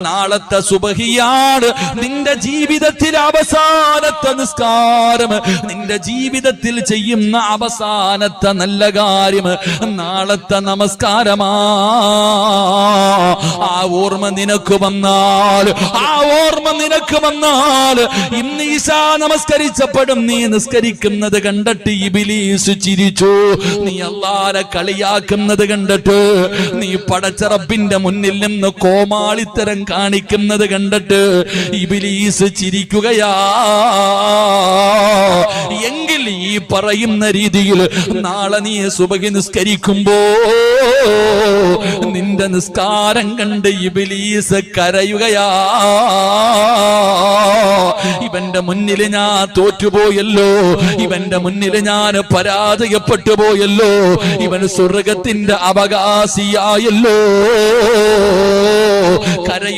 നാളത്തെ സുബഹിയാണ് നിന്റെ ജീവിതത്തിൽ അവസാനത്തെ നിസ്കാരം, നിന്റെ ജീവിതത്തിൽ ചെയ്യുന്ന അവസാനത്തെ നല്ല കാര്യം നാളത്തെ നമസ്കാരമാ. ആ ഓർമ്മ നിനക്ക് വന്നാൽ ഇന്ന് ഈശാ നമസ്കരിച്ചപ്പോഴും നീ നിസ്കരിക്കുന്നത് കണ്ടിട്ട് ഇബ്ലീസ് ചിരിച്ചു. നീ അല്ലാഹുവിനെ കളിയാക്കുന്നത് കണ്ടിട്ട്, നീ പടച്ച റബ്ബിന്റെ മുന്നിൽ നിന്ന് കോമാളിത്തരം കാണിക്കുന്നത് കണ്ടിട്ട് ഇബ്ലീസ് ചിരിക്കുകയാ. എങ്കിൽ ഈ പറയുന്ന രീതിയിൽ നാളെ നീ സുബഹി നിസ്കരിക്കുമ്പോ നിന്റെ നിസ്കാരം കണ്ട് ഇബ്ലീസ് കരയുകയാ. ഇവന്റെ മുന്നിൽ ഞാൻ തോറ്റുപോയല്ലോ, ഇവന്റെ മുന്നിൽ ഞാൻ പരാജയപ്പെട്ടു പോയല്ലോ, ഇവൻ സ്വർഗത്തിന്റെ അവകാശിയായല്ലോ. കരയും